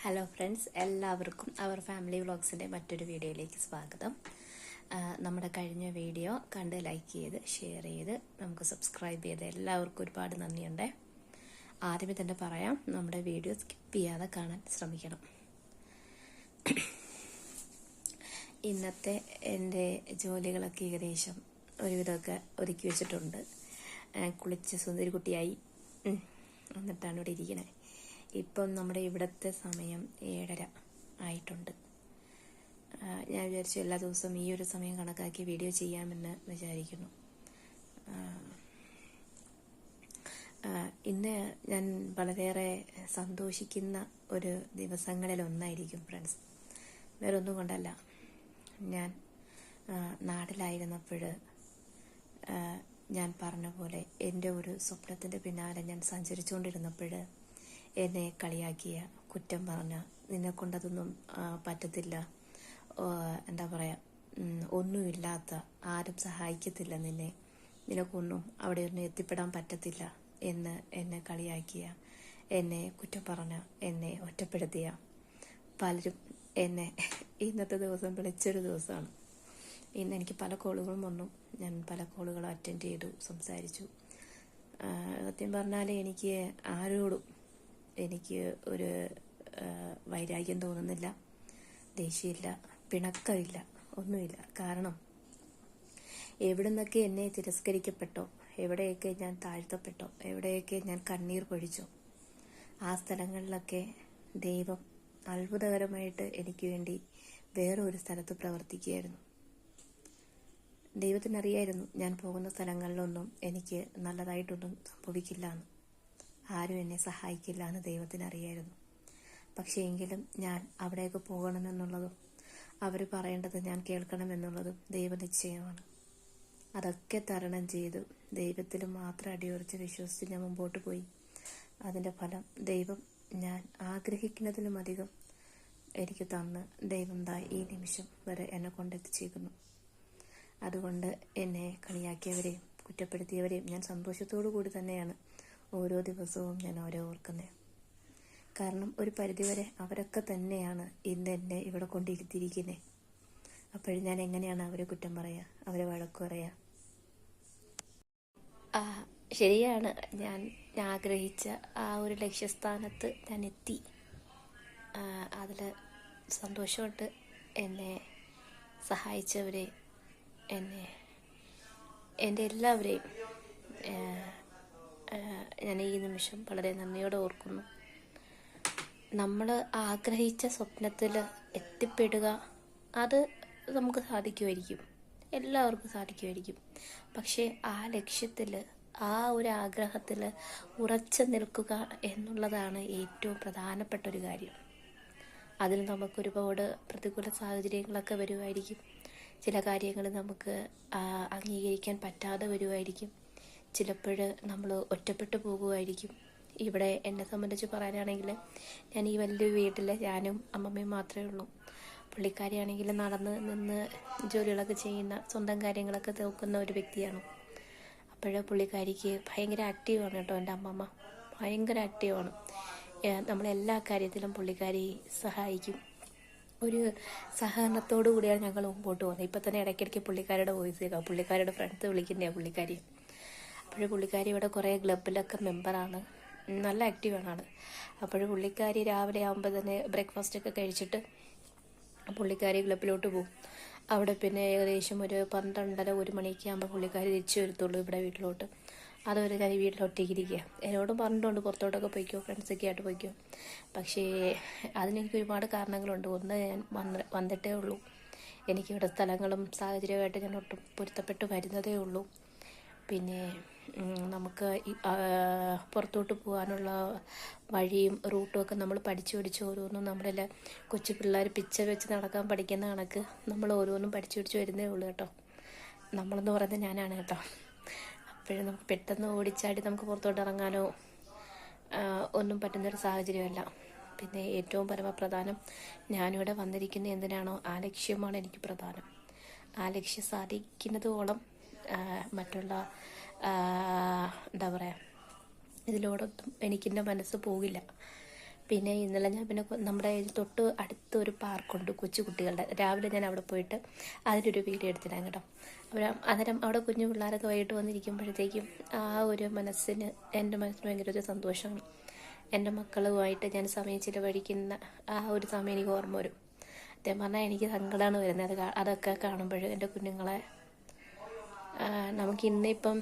Hello friends, എല്ലാവർക്കും അവർ family വ്ളോഗ്സിൻ്റെ മറ്റൊരു വീഡിയോയിലേക്ക് സ്വാഗതം. നമ്മുടെ കഴിഞ്ഞ വീഡിയോ കണ്ട് ലൈക്ക് ചെയ്ത് ഷെയർ ചെയ്ത് നമുക്ക് സബ്സ്ക്രൈബ് ചെയ്ത് എല്ലാവർക്കും ഒരുപാട് നന്ദിയുണ്ട്. ആദ്യമേ തന്നെ പറയാം, നമ്മുടെ വീഡിയോ സ്കിപ്പ് ചെയ്യാതെ കാണാൻ ശ്രമിക്കണം. ഇന്നത്തെ എൻ്റെ ജോലികളൊക്കെ ഏകദേശം ഒരുവിധമൊക്കെ ഒതുക്കി വെച്ചിട്ടുണ്ട്. കുളിച്ച് സുന്ദരിക്കുട്ടിയായി എന്നിട്ടാണ് ഇവിടെ ഇരിക്കണേ. ഇപ്പം നമ്മുടെ ഇവിടുത്തെ സമയം 7:30 ആയിട്ടുണ്ട്. ഞാൻ വിചാരിച്ചു എല്ലാ ദിവസവും ഈ ഒരു സമയം കണക്കാക്കി വീഡിയോ ചെയ്യാമെന്ന് വിചാരിക്കുന്നു. ഇന്ന് ഞാൻ വളരെയേറെ സന്തോഷിക്കുന്ന ഒരു ദിവസങ്ങളിലൊന്നായിരിക്കും ഫ്രണ്ട്സ്. വേറൊന്നും കൊണ്ടല്ല, ഞാൻ നാട്ടിലായിരുന്നപ്പോൾ ഞാൻ പറഞ്ഞ പോലെ എൻ്റെ ഒരു സ്വപ്നത്തിൻ്റെ പിന്നാലെ ഞാൻ സഞ്ചരിച്ചുകൊണ്ടിരുന്നപ്പോൾ എന്നെ കളിയാക്കിയ, കുറ്റം പറഞ്ഞ, നിന്നെക്കൊണ്ടതൊന്നും പറ്റത്തില്ല, എന്താ പറയുക, ഒന്നുമില്ലാത്ത, ആരും സഹായിക്കത്തില്ല നിനക്കൊന്നും അവിടെയൊന്നും എത്തിപ്പെടാൻ പറ്റത്തില്ല എന്ന് എന്നെ കളിയാക്കിയ, എന്നെ കുറ്റം പറഞ്ഞ, എന്നെ ഒറ്റപ്പെടുത്തിയ പലരും എന്നെ ഇന്നത്തെ ദിവസം വിളിച്ചൊരു ദിവസമാണ്. ഇന്ന് എനിക്ക് പല കോളുകളും വന്നു. ഞാൻ പല കോളുകളും അറ്റൻഡ് ചെയ്തു, സംസാരിച്ചു. സത്യം പറഞ്ഞാൽ എനിക്ക് ആരോടും എനിക്ക് ഒരു വൈരാഗ്യം തോന്നുന്നില്ല, ദേഷ്യമില്ല, പിണക്കമില്ല, ഒന്നുമില്ല. കാരണം എവിടെ നിന്നൊക്കെ എന്നെ തിരസ്കരിക്കപ്പെട്ടോ, എവിടെയൊക്കെ ഞാൻ താഴ്ത്തപ്പെട്ടോ, എവിടെയൊക്കെ ഞാൻ കണ്ണീർ പൊഴിച്ചോ, ആ സ്ഥലങ്ങളിലൊക്കെ ദൈവം അത്ഭുതകരമായിട്ട് എനിക്ക് വേണ്ടി വേറെ ഒരു സ്ഥലത്ത് പ്രവർത്തിക്കുകയായിരുന്നു. ദൈവത്തിനറിയായിരുന്നു ഞാൻ പോകുന്ന സ്ഥലങ്ങളിലൊന്നും എനിക്ക് നല്ലതായിട്ടൊന്നും സംഭവിക്കില്ല എന്ന്, ആരും എന്നെ സഹായിക്കില്ല എന്ന് ദൈവത്തിനറിയായിരുന്നു. പക്ഷേ എങ്കിലും ഞാൻ അവിടേക്ക് പോകണമെന്നുള്ളതും അവർ പറയേണ്ടത് ഞാൻ കേൾക്കണമെന്നുള്ളതും ദൈവനിശ്ചയമാണ്. അതൊക്കെ തരണം ചെയ്തു ദൈവത്തിൽ മാത്രം അടിയുറച്ച് വിശ്വസിച്ച് ഞാൻ മുമ്പോട്ട് പോയി. അതിൻ്റെ ഫലം ദൈവം ഞാൻ ആഗ്രഹിക്കുന്നതിലും അധികം എനിക്ക് തന്ന് ദൈവം ഈ നിമിഷം വരെ എന്നെ കൊണ്ടെത്തിച്ചേക്കുന്നു. അതുകൊണ്ട് എന്നെ കളിയാക്കിയവരെയും കുറ്റപ്പെടുത്തിയവരെയും ഞാൻ സന്തോഷത്തോടു കൂടി തന്നെയാണ് ഓരോ ദിവസവും ഞാൻ ഓർക്കുന്നത്. കാരണം ഒരു പരിധിവരെ അവരൊക്കെ തന്നെയാണ് ഇന്ന് എന്നെ ഇവിടെ കൊണ്ടിരുത്തിയിരിക്കുന്നത്. അപ്പോഴും ഞാൻ എങ്ങനെയാണ് അവരെ കുറ്റം പറയുക, അവരെ വഴക്ക് പറയുക? ശരിയാണ്, ഞാൻ ആഗ്രഹിച്ച ആ ഒരു ലക്ഷ്യസ്ഥാനത്ത് ഞാൻ എത്തി. അതിൽ സന്തോഷമുണ്ട്. എന്നെ സഹായിച്ചവരെ, എൻ്റെ എല്ലാവരെയും ഞാൻ ഈ നിമിഷം വളരെ നന്ദിയോടെ ഓർക്കുന്നു. നമ്മൾ ആഗ്രഹിച്ച സ്വപ്നത്തിൽ എത്തിപ്പെടുക, അത് നമുക്ക് സാധിക്കുമായിരിക്കും, എല്ലാവർക്കും സാധിക്കുമായിരിക്കും. പക്ഷേ ആ ലക്ഷ്യത്തിൽ, ആ ഒരു ആഗ്രഹത്തിൽ ഉറച്ചു നിൽക്കുക എന്നുള്ളതാണ് ഏറ്റവും പ്രധാനപ്പെട്ട ഒരു കാര്യം. അതിൽ നമുക്കൊരുപാട് പ്രതികൂല സാഹചര്യങ്ങളൊക്കെ വരുമായിരിക്കും. ചില കാര്യങ്ങൾ നമുക്ക് അംഗീകരിക്കാൻ പറ്റാതെ വരുമായിരിക്കും. ചിലപ്പോൾ നമ്മൾ ഒറ്റപ്പെട്ടു പോകുമായിരിക്കും. ഇവിടെ എന്നെ സംബന്ധിച്ച് പറയാനാണെങ്കിൽ, ഞാൻ ഈ വലിയ വീട്ടിൽ ഞാനും അമ്മമ്മയും മാത്രമേ ഉള്ളൂ. പുള്ളിക്കാരിയാണെങ്കിൽ നടന്ന് നിന്ന് ജോലികളൊക്കെ ചെയ്യുന്ന, സ്വന്തം കാര്യങ്ങളൊക്കെ നോക്കുന്ന ഒരു വ്യക്തിയാണ്. അപ്പോൾ പുള്ളിക്കാരിക്ക് ഭയങ്കര ആക്റ്റീവാണ് കേട്ടോ. എൻ്റെ അമ്മമ്മ ഭയങ്കര ആക്റ്റീവാണ്. നമ്മളെല്ലാ കാര്യത്തിലും പുള്ളിക്കാരി സഹായിക്കും. ഒരു സഹകരണത്തോടു കൂടിയാണ് ഞങ്ങൾ മുമ്പോട്ട് പോകുന്നത്. ഇപ്പം തന്നെ ഇടയ്ക്കിടയ്ക്ക് പുള്ളിക്കാരുടെ വോയിസ് കേൾക്കാം. പുള്ളിക്കാരുടെ ഫ്രണ്ട്സ് വിളിക്കുന്നതാണ് പുള്ളിക്കാരി. അപ്പോൾ പുള്ളിക്കാരി ഇവിടെ കുറേ ക്ലബിലൊക്കെ മെമ്പറാണ്, നല്ല ആക്റ്റീവാണ് ആൾ. അപ്പോൾ പുള്ളിക്കാരി രാവിലെ ആകുമ്പോൾ തന്നെ ബ്രേക്ക്ഫാസ്റ്റൊക്കെ കഴിച്ചിട്ട് പുള്ളിക്കാരി ക്ലബിലോട്ട് പോകും. അവിടെ പിന്നെ ഏകദേശം ഒരു 12:30-1 മണിയൊക്കെ ആകുമ്പോൾ പുള്ളിക്കാരി തിരിച്ചു വരത്തുള്ളൂ ഇവിടെ വീട്ടിലോട്ട്. അതുവരെ ഞാൻ ഈ വീട്ടിലൊറ്റയ്ക്കിരിക്കുക. എന്നോടും പറഞ്ഞിട്ടുണ്ട് പുറത്തോട്ടൊക്കെ പോയിക്കോ, ഫ്രണ്ട്സൊക്കെ ആയിട്ട് പോയിക്കോ. പക്ഷേ അതിനെനിക്ക് ഒരുപാട് കാരണങ്ങളുണ്ട്. ഒന്ന്, ഞാൻ വന്നിട്ടേ ഉള്ളൂ. എനിക്കിവിടെ സ്ഥലങ്ങളും സാഹചര്യമായിട്ട് ഞാൻ ഒട്ടും പൊരുത്തപ്പെട്ട് വരുന്നതേ ഉള്ളൂ. പിന്നെ നമുക്ക് പുറത്തോട്ട് പോകാനുള്ള വഴിയും റൂട്ടും ഒക്കെ നമ്മൾ പഠിച്ച് ഓരോന്നും നമ്മളെല്ലാം കൊച്ചു പിള്ളേർ പിച്ച വെച്ച് നടക്കാൻ പഠിക്കുന്ന കണക്ക് നമ്മൾ ഓരോന്നും പഠിച്ച് വരുന്നേ ഉള്ളൂ കേട്ടോ. നമ്മളെന്ന് പറയുന്നത് ഞാനാണ് കേട്ടോ. അപ്പോഴും നമുക്ക് പെട്ടെന്ന് ഓടിച്ചാടി നമുക്ക് പുറത്തോട്ട് ഇറങ്ങാനോ ഒന്നും പറ്റുന്നൊരു സാഹചര്യമല്ല. പിന്നെ ഏറ്റവും പരമപ്രധാനം, ഞാനിവിടെ വന്നിരിക്കുന്ന എന്തിനാണോ ആ ലക്ഷ്യമാണ് എനിക്ക് പ്രധാനം. ആ ലക്ഷ്യം സാധിക്കുന്നതോളം മറ്റുള്ള എന്താ പറയുക, ഇതിലോടൊന്നും എനിക്കെൻ്റെ മനസ്സ് പോകില്ല. പിന്നെ ഇന്നലെ ഞാൻ പിന്നെ നമ്മുടെ തൊട്ട് അടുത്തൊരു പാർക്കുണ്ട് കൊച്ചു കുട്ടികളുടെ. രാവിലെ ഞാൻ അവിടെ പോയിട്ട് അതിലൊരു വീഡിയോ എടുത്തിടാം കേട്ടോ. അന്നേരം അവിടെ കുഞ്ഞു പിള്ളേരൊക്കെ വൈകിട്ട് വന്നിരിക്കുമ്പോഴത്തേക്കും എൻ്റെ മനസ്സിന് ഭയങ്കര ഒരു സന്തോഷമാണ്. എൻ്റെ മക്കളുമായിട്ട് ഞാൻ സമയം ചിലവഴിക്കുന്ന ഒരു സമയം എനിക്ക് ഓർമ്മ വരും. സത്യം പറഞ്ഞാൽ എനിക്ക് സങ്കടമാണ് വരുന്നത് അതൊക്കെ കാണുമ്പോൾ. എൻ്റെ കുഞ്ഞുങ്ങളെ നമുക്ക് ഇന്നിപ്പം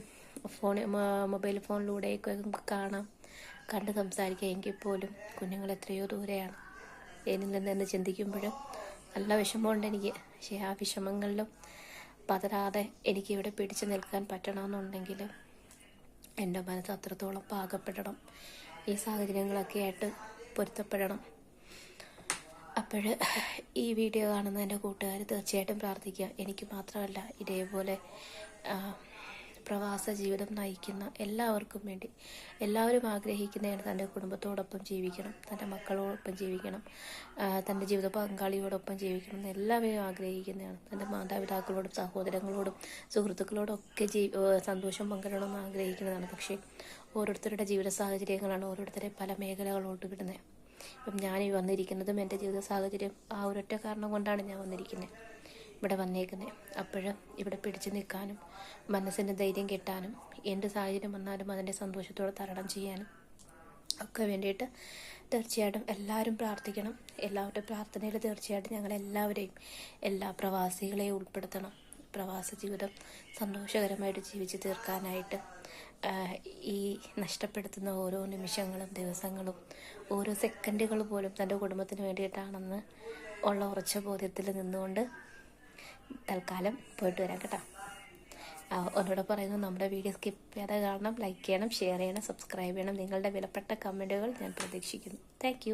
മൊബൈൽ ഫോണിലൂടെയൊക്കെ കാണാം, കണ്ട് സംസാരിക്കാം. എങ്കിൽ പോലും കുഞ്ഞുങ്ങൾ എത്രയോ ദൂരെയാണ് എന്നിൽ നിന്നെന്ന് ചിന്തിക്കുമ്പോൾ നല്ല വിഷമമുണ്ട് എനിക്ക്. പക്ഷേ ആ വിഷമങ്ങളിലും പതരാതെ എനിക്കിവിടെ പിടിച്ചു നിൽക്കാൻ പറ്റണമെന്നുണ്ടെങ്കിൽ എൻ്റെ മനസ്സ് അത്രത്തോളം പാകപ്പെടണം, ഈ സാഹചര്യങ്ങളൊക്കെ ആയിട്ട് പൊരുത്തപ്പെടണം. അപ്പോൾ ഈ വീഡിയോ കാണുന്ന എൻ്റെ കൂട്ടുകാർ തീർച്ചയായിട്ടും പ്രാർത്ഥിക്കുക. എനിക്ക് മാത്രമല്ല, ഇതേപോലെ പ്രവാസ ജീവിതം നയിക്കുന്ന എല്ലാവർക്കും വേണ്ടി. എല്ലാവരും ആഗ്രഹിക്കുന്നതാണ് തൻ്റെ കുടുംബത്തോടൊപ്പം ജീവിക്കണം, തൻ്റെ മക്കളോടൊപ്പം ജീവിക്കണം, തൻ്റെ ജീവിത പങ്കാളിയോടൊപ്പം ജീവിക്കണം എന്ന് എല്ലാവരും ആഗ്രഹിക്കുന്നതാണ്. തൻ്റെ മാതാപിതാക്കളോടും സഹോദരങ്ങളോടും സുഹൃത്തുക്കളോടും ഒക്കെ സന്തോഷം പങ്കിടണമെന്ന് ആഗ്രഹിക്കുന്നതാണ്. പക്ഷേ ഓരോരുത്തരുടെ ജീവിത സാഹചര്യങ്ങളാണ് ഓരോരുത്തരെ പല മേഖലകളോട്ട് വിടുന്നത്. ഇപ്പം ഞാൻ വന്നിരിക്കുന്നതും എൻ്റെ ജീവിത സാഹചര്യം ഒരൊറ്റ കാരണം കൊണ്ടാണ് ഞാൻ ഇവിടെ വന്നേക്കുന്നത്. അപ്പോൾ ഇവിടെ പിടിച്ചു നിൽക്കാനും മനസ്സിന് ധൈര്യം കിട്ടാനും എന്ത് സാഹചര്യം വന്നാലും അതിൻ്റെ സന്തോഷത്തോടെ തരണം ചെയ്യാനും ഒക്കെ വേണ്ടിയിട്ട് തീർച്ചയായിട്ടും എല്ലാവരും പ്രാർത്ഥിക്കണം. എല്ലാവരുടെ പ്രാർത്ഥനയിൽ തീർച്ചയായിട്ടും ഞങ്ങളെല്ലാവരെയും, എല്ലാ പ്രവാസികളെയും ഉൾപ്പെടുത്തണം. പ്രവാസ ജീവിതം സന്തോഷകരമായിട്ട് ജീവിച്ച് തീർക്കാനായിട്ട് ഈ നഷ്ടപ്പെടുത്തുന്ന ഓരോ നിമിഷങ്ങളും ദിവസങ്ങളും ഓരോ സെക്കൻഡുകൾ പോലും തൻ്റെ കുടുംബത്തിന് വേണ്ടിയിട്ടാണെന്ന് ഉള്ള ഉറച്ച ബോധ്യത്തിൽ നിന്നുകൊണ്ട് തൽക്കാലം പോയിട്ട് വരാം കേട്ടോ. ഒന്നുകൂടെ പറയുന്നു, നമ്മുടെ വീഡിയോ സ്കിപ്പ് ചെയ്യാതെ കാണണം, ലൈക്ക് ചെയ്യണം, ഷെയർ ചെയ്യണം, സബ്സ്ക്രൈബ് ചെയ്യണം. നിങ്ങളുടെ വിലപ്പെട്ട കമൻറ്റുകൾ ഞാൻ പ്രതീക്ഷിക്കുന്നു. താങ്ക്